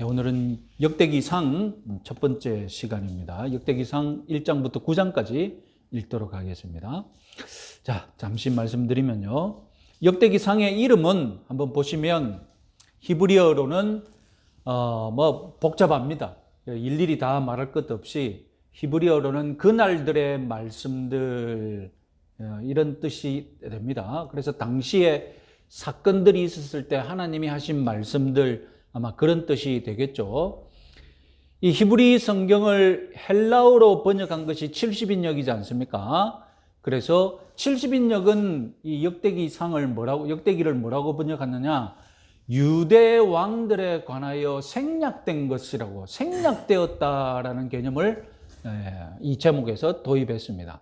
오늘은 역대기상 첫 번째 시간입니다. 역대기상 1장부터 9장까지 읽도록 하겠습니다. 자, 잠시 말씀드리면요. 역대기상의 이름은 한번 보시면 히브리어로는 복잡합니다. 일일이 다 말할 것 없이 히브리어로는 그날들의 말씀들 이런 뜻이 됩니다. 그래서 당시에 사건들이 있었을 때 하나님이 하신 말씀들 아마 그런 뜻이 되겠죠. 이 히브리 성경을 헬라어로 번역한 것이 70인역이지 않습니까? 그래서 70인역은 이 역대기를 뭐라고 번역하느냐? 유대 왕들에 관하여 생략된 것이라고, 생략되었다라는 개념을 이 제목에서 도입했습니다.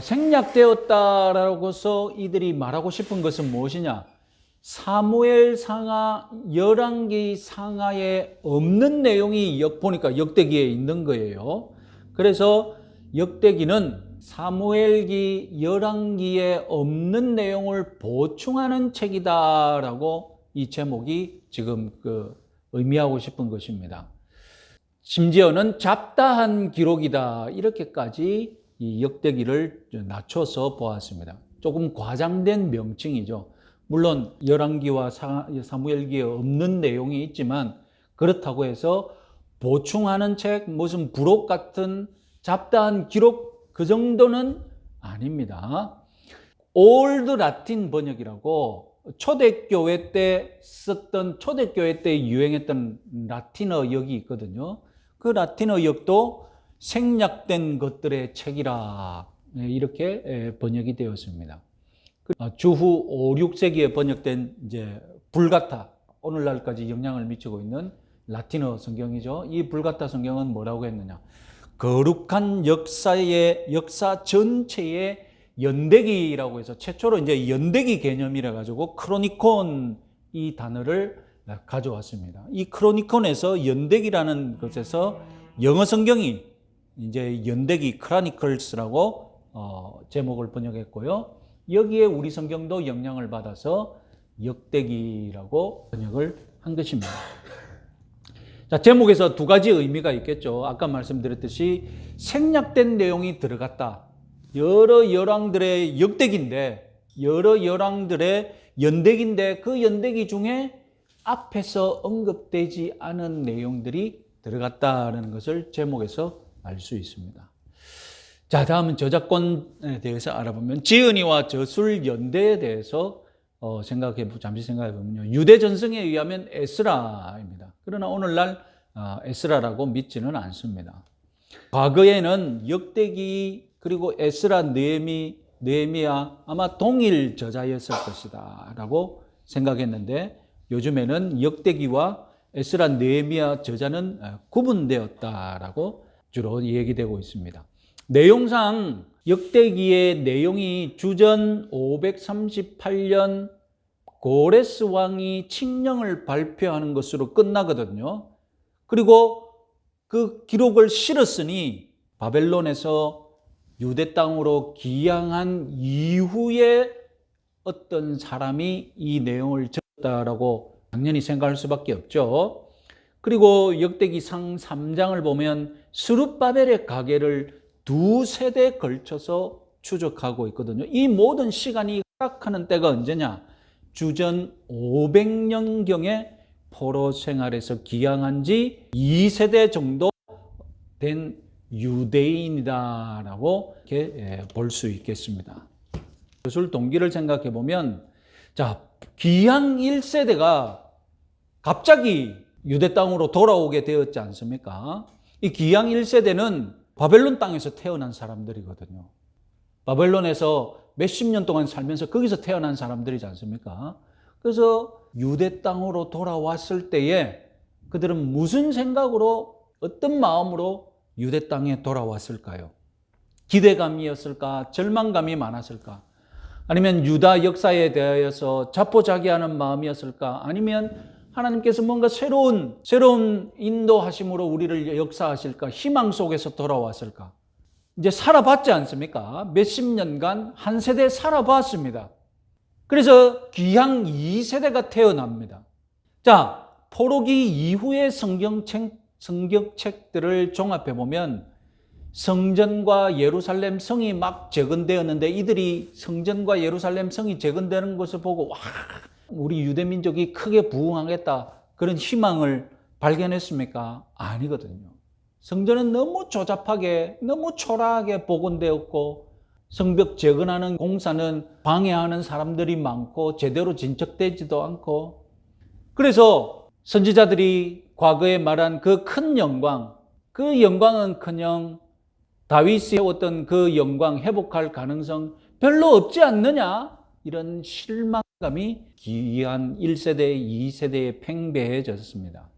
생략되었다라고서 이들이 말하고 싶은 것은 무엇이냐? 사무엘 상하, 열왕기 상하에 없는 내용이 보니까 역대기에 있는 거예요. 그래서 역대기는 사무엘기, 열왕기에 없는 내용을 보충하는 책이다라고 이 제목이 지금 의미하고 싶은 것입니다. 심지어는 잡다한 기록이다 이렇게까지 이 역대기를 낮춰서 보았습니다. 조금 과장된 명칭이죠. 물론 열왕기와 사무엘기에 없는 내용이 있지만 그렇다고 해서 보충하는 책, 무슨 부록 같은 잡다한 기록 그 정도는 아닙니다. 올드 라틴 번역이라고 초대교회 때 유행했던 라틴어 역이 있거든요. 그 라틴어 역도 생략된 것들의 책이라 이렇게 번역이 되었습니다. 주후 5, 6세기에 번역된 이제 불가타, 오늘날까지 영향을 미치고 있는 라틴어 성경이죠. 이 불가타 성경은 뭐라고 했느냐? 거룩한 역사 전체의 연대기라고 해서 최초로 이제 연대기 개념이라 가지고 크로니콘 이 단어를 가져왔습니다. 이 크로니콘에서 연대기라는 것에서 영어 성경이 이제 연대기 크로니클스라고 제목을 번역했고요. 여기에 우리 성경도 영향을 받아서 역대기라고 번역을 한 것입니다. 자, 제목에서 두 가지 의미가 있겠죠. 아까 말씀드렸듯이 생략된 내용이 들어갔다. 여러 열왕들의 역대기인데, 여러 열왕들의 연대기인데 그 연대기 중에 앞에서 언급되지 않은 내용들이 들어갔다는 것을 제목에서 알 수 있습니다. 자, 다음은 저작권에 대해서 알아보면 지은이와 저술 연대에 대해서 잠시 생각해보면요. 유대 전승에 의하면 에스라입니다. 그러나 오늘날 에스라라고 믿지는 않습니다. 과거에는 역대기 그리고 에스라, 느헤미야 아마 동일 저자였을 것이다 라고 생각했는데 요즘에는 역대기와 에스라, 느헤미야 저자는 구분되었다라고 주로 얘기되고 있습니다. 내용상 역대기의 내용이 주전 538년 고레스 왕이 칙령을 발표하는 것으로 끝나거든요. 그리고 그 기록을 실었으니 바벨론에서 유대 땅으로 기양한 이후에 어떤 사람이 이 내용을 적었다라고 당연히 생각할 수밖에 없죠. 그리고 역대기상 3장을 보면 스룹바벨의 가계를 두 세대에 걸쳐서 추적하고 있거든요. 이 모든 시간이 허락하는 때가 언제냐? 주전 500년경에 포로 생활에서 기양한 지 2세대 정도 된 유대인이다라고 이렇게 볼 수 있겠습니다. 저술 동기를 생각해 보면, 자, 기양 1세대가 갑자기 유대 땅으로 돌아오게 되었지 않습니까? 이 기양 1세대는 바벨론 땅에서 태어난 사람들이거든요. 바벨론에서 몇십 년 동안 살면서 거기서 태어난 사람들이지 않습니까? 그래서 유대 땅으로 돌아왔을 때에 그들은 무슨 생각으로, 어떤 마음으로 유대 땅에 돌아왔을까요? 기대감이었을까? 절망감이 많았을까? 아니면 유다 역사에 대하여서 자포자기하는 마음이었을까? 아니면 하나님께서 뭔가 새로운 인도하심으로 우리를 역사하실까? 희망 속에서 돌아왔을까? 이제 살아봤지 않습니까? 몇십 년간 한 세대 살아봤습니다. 그래서 귀양 2세대가 태어납니다. 자, 포로기 이후의 성경책들을 종합해 보면 성전과 예루살렘 성이 막 재건되었는데 이들이 성전과 예루살렘 성이 재건되는 것을 보고 와, 우리 유대민족이 크게 부흥하겠다 그런 희망을 발견했습니까? 아니거든요. 성전은 너무 조잡하게 너무 초라하게 복원되었고 성벽 재건하는 공사는 방해하는 사람들이 많고 제대로 진척되지도 않고 그래서 선지자들이 과거에 말한 그 큰 영광, 그 영광은커녕 다윗이 세웠던 그 영광 회복할 가능성 별로 없지 않느냐? 이런 실망감이 기이한 1세대, 2세대에 팽배해졌습니다.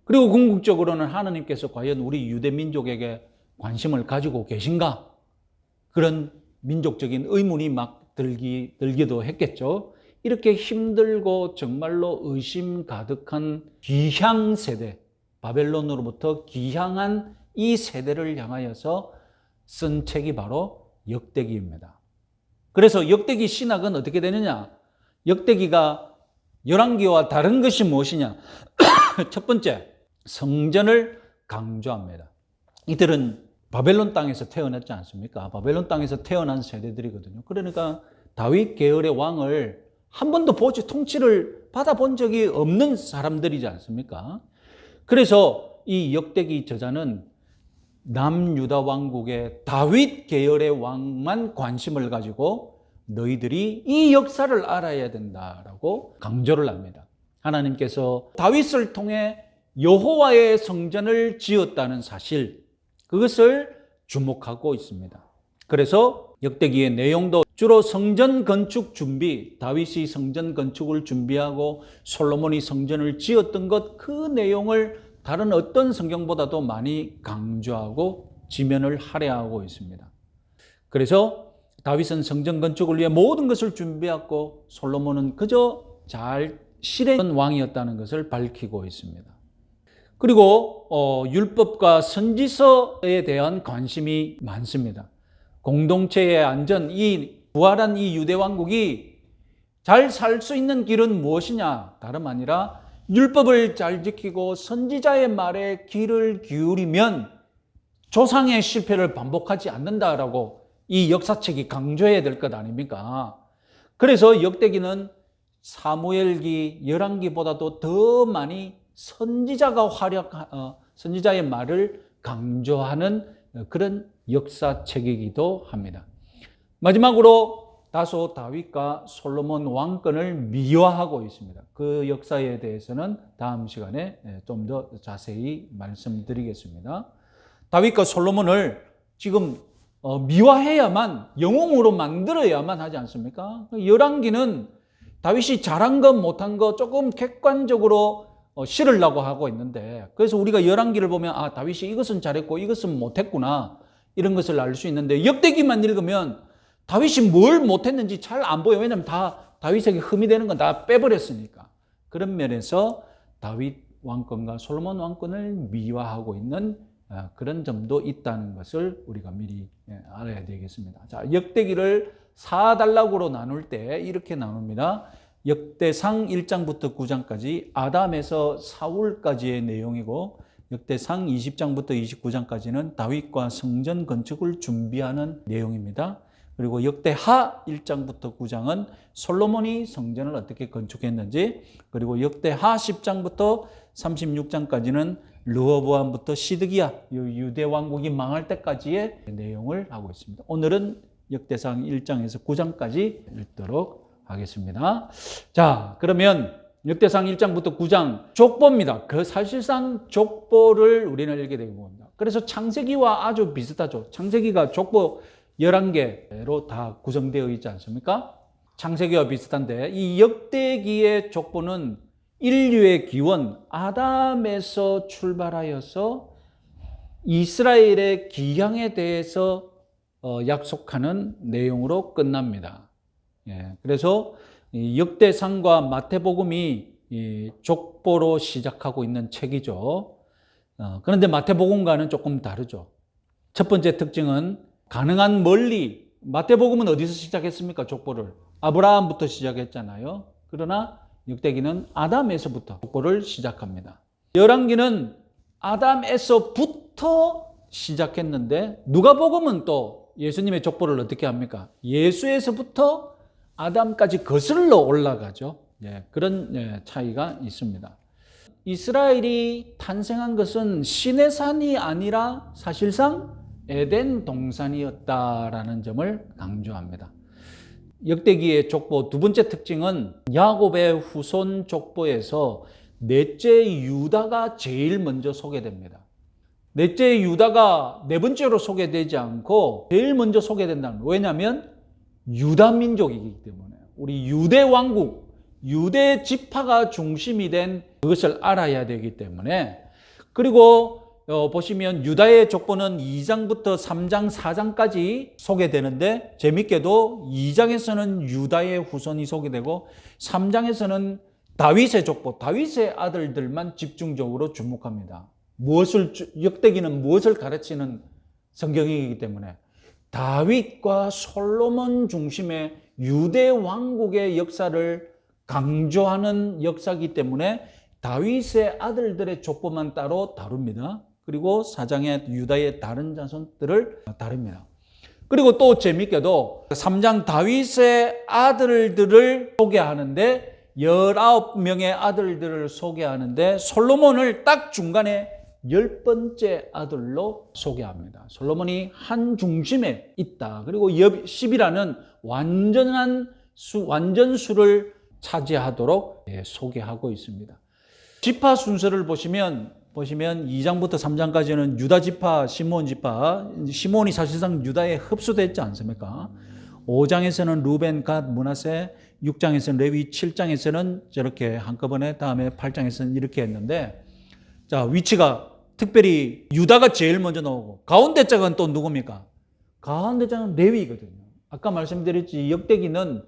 그리고 궁극적으로는 하나님께서 과연 우리 유대민족에게 관심을 가지고 계신가? 그런 민족적인 의문이 막 들기도 했겠죠. 이렇게 힘들고 정말로 의심 가득한 귀향 세대, 바벨론으로부터 귀향한 이 세대를 향하여서 쓴 책이 바로 역대기입니다. 그래서 역대기 신학은 어떻게 되느냐? 역대기가 열왕기와 다른 것이 무엇이냐? 첫 번째, 성전을 강조합니다. 이들은 바벨론 땅에서 태어났지 않습니까? 바벨론 땅에서 태어난 세대들이거든요. 그러니까 다윗 계열의 왕을 한 번도 통치를 받아본 적이 없는 사람들이지 않습니까? 그래서 이 역대기 저자는 남유다 왕국의 다윗 계열의 왕만 관심을 가지고 너희들이 이 역사를 알아야 된다라고 강조를 합니다. 하나님께서 다윗을 통해 여호와의 성전을 지었다는 사실, 그것을 주목하고 있습니다. 그래서 역대기의 내용도 주로 성전 건축 준비, 다윗이 성전 건축을 준비하고 솔로몬이 성전을 지었던 것, 그 내용을 다른 어떤 성경보다도 많이 강조하고 지면을 할애하고 있습니다. 그래서 다윗은 성전 건축을 위해 모든 것을 준비했고 솔로몬은 그저 잘 실행한 왕이었다는 것을 밝히고 있습니다. 그리고 율법과 선지서에 대한 관심이 많습니다. 공동체의 안전, 이 부활한 이 유대 왕국이 잘 살 수 있는 길은 무엇이냐? 다름 아니라 율법을 잘 지키고 선지자의 말에 귀를 기울이면 조상의 실패를 반복하지 않는다라고 이 역사책이 강조해야 될 것 아닙니까? 그래서 역대기는 사무엘기, 열왕기보다도 더 많이 선지자의 말을 강조하는 그런 역사책이기도 합니다. 마지막으로 다소 다윗과 솔로몬 왕권을 미화하고 있습니다. 그 역사에 대해서는 다음 시간에 좀 더 자세히 말씀드리겠습니다. 다윗과 솔로몬을 지금 미화해야만, 영웅으로 만들어야만 하지 않습니까? 열왕기는 다윗이 잘한 것 못한 것 조금 객관적으로 실으려고 하고 있는데, 그래서 우리가 열왕기를 보면 다윗이 이것은 잘했고 이것은 못했구나 이런 것을 알 수 있는데, 역대기만 읽으면 다윗이 뭘 못했는지 잘 안 보여요. 왜냐하면 다 다윗에게 흠이 되는 건 다 빼버렸으니까. 그런 면에서 다윗 왕권과 솔로몬 왕권을 미화하고 있는 그런 점도 있다는 것을 우리가 미리 알아야 되겠습니다. 자, 역대기를 4단락으로 나눌 때 이렇게 나눕니다. 역대상 1장부터 9장까지 아담에서 사울까지의 내용이고, 역대상 20장부터 29장까지는 다윗과 성전 건축을 준비하는 내용입니다. 그리고 역대하 1장부터 9장은 솔로몬이 성전을 어떻게 건축했는지, 그리고 역대하 10장부터 36장까지는 르호보암부터 시드기야, 유대 왕국이 망할 때까지의 내용을 하고 있습니다. 오늘은 역대상 1장에서 9장까지 읽도록 하겠습니다. 자, 그러면 역대상 1장부터 9장 족보입니다. 그 사실상 족보를 우리는 읽게 되고 봅니다. 그래서 창세기와 아주 비슷하죠. 창세기가 족보 11개로 다 구성되어 있지 않습니까? 창세기와 비슷한데 이 역대기의 족보는 인류의 기원 아담에서 출발하여서 이스라엘의 기향에 대해서 약속하는 내용으로 끝납니다. 그래서 역대상과 마태복음이 족보로 시작하고 있는 책이죠. 그런데 마태복음과는 조금 다르죠. 첫 번째 특징은 가능한 멀리, 마태복음은 어디서 시작했습니까? 족보를 아브라함부터 시작했잖아요. 그러나 역대기는 아담에서부터 족보를 시작합니다. 열왕기는 아담에서부터 시작했는데 누가복음은 또 예수님의 족보를 어떻게 합니까? 예수에서부터 아담까지 거슬러 올라가죠. 그런 차이가 있습니다. 이스라엘이 탄생한 것은 시내산이 아니라 사실상 에덴 동산이었다라는 점을 강조합니다. 역대기의 족보 두 번째 특징은 야곱의 후손 족보에서 넷째 유다가 제일 먼저 소개됩니다. 넷째 유다가 네 번째로 소개되지 않고 제일 먼저 소개된다는 거예요. 왜냐하면 유다 민족이기 때문에 우리 유대 왕국, 유대 지파가 중심이 된 그것을 알아야 되기 때문에. 그리고 보시면 유다의 족보는 2장부터 3장, 4장까지 소개되는데 재밌게도 2장에서는 유다의 후손이 소개되고 3장에서는 다윗의 족보, 다윗의 아들들만 집중적으로 주목합니다. 역대기는 무엇을 가르치는 성경이기 때문에 다윗과 솔로몬 중심의 유대 왕국의 역사를 강조하는 역사이기 때문에 다윗의 아들들의 족보만 따로 다룹니다. 그리고 4장의 유다의 다른 자손들을 다룹니다. 그리고 또 재밌게도 3장 다윗의 아들들을 소개하는데 19명의 아들들을 소개하는데 솔로몬을 딱 중간에 10번째 아들로 소개합니다. 솔로몬이 한 중심에 있다. 그리고 10이라는 완전수를 차지하도록 소개하고 있습니다. 지파 순서를 보시면 2장부터 3장까지는 유다 지파, 시몬 지파, 시몬이 사실상 유다에 흡수됐지 않습니까? 5장에서는 루벤, 갓, 므낫세, 6장에서는 레위, 7장에서는 저렇게 한꺼번에, 다음에 8장에서는 이렇게 했는데, 자, 위치가 특별히 유다가 제일 먼저 나오고 가운데 짝은 또 누굽니까? 가운데 짝은 레위거든요. 아까 말씀드렸지 역대기는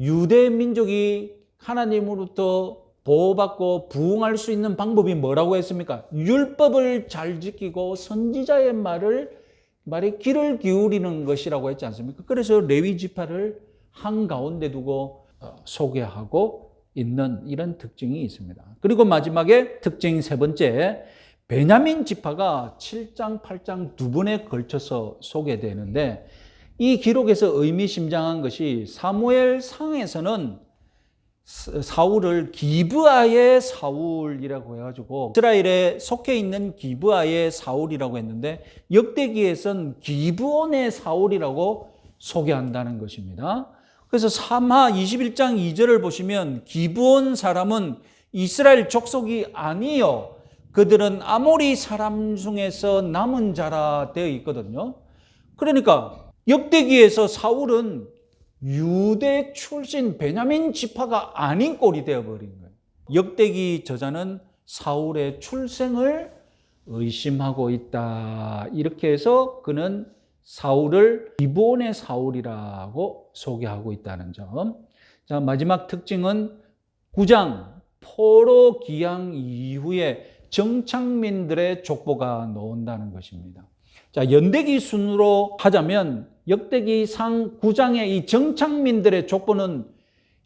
유대 민족이 하나님으로부터 보호받고 부흥할 수 있는 방법이 뭐라고 했습니까? 율법을 잘 지키고 선지자의 말에 귀를 기울이는 것이라고 했지 않습니까? 그래서 레위 지파를 한가운데 두고 소개하고 있는 이런 특징이 있습니다. 그리고 마지막에 특징 세 번째, 베냐민 지파가 7장, 8장 두 번에 걸쳐서 소개되는데 이 기록에서 의미심장한 것이 사무엘 상에서는 사울을 기브아의 사울이라고 해가지고 이스라엘에 속해 있는 기브아의 사울이라고 했는데 역대기에선 기브온의 사울이라고 소개한다는 것입니다. 그래서 사마 21장 2절을 보시면 기브온 사람은 이스라엘 족속이 아니요 그들은 아모리 사람 중에서 남은 자라 되어 있거든요. 그러니까 역대기에서 사울은 유대 출신 베냐민 지파가 아닌 꼴이 되어버린 거예요. 역대기 저자는 사울의 출생을 의심하고 있다. 이렇게 해서 그는 사울을 기브온의 사울이라고 소개하고 있다는 점. 자, 마지막 특징은 9장 포로 기항 이후에 정착민들의 족보가 나온다는 것입니다. 자, 연대기 순으로 하자면 역대기상 9장의 이 정착민들의 족보는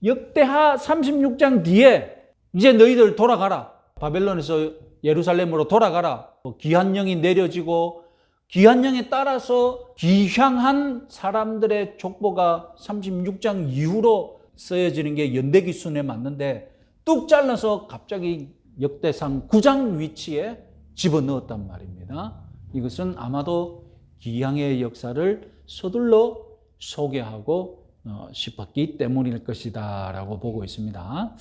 역대하 36장 뒤에 이제 너희들 돌아가라. 바벨론에서 예루살렘으로 돌아가라. 기한령이 내려지고 기한령에 따라서 귀향한 사람들의 족보가 36장 이후로 쓰여지는 게 연대기 순에 맞는데 뚝 잘라서 갑자기 역대상 9장 위치에 집어넣었단 말입니다. 이것은 아마도 기향의 역사를 서둘러 소개하고 싶었기 때문일 것이다 라고 보고 있습니다.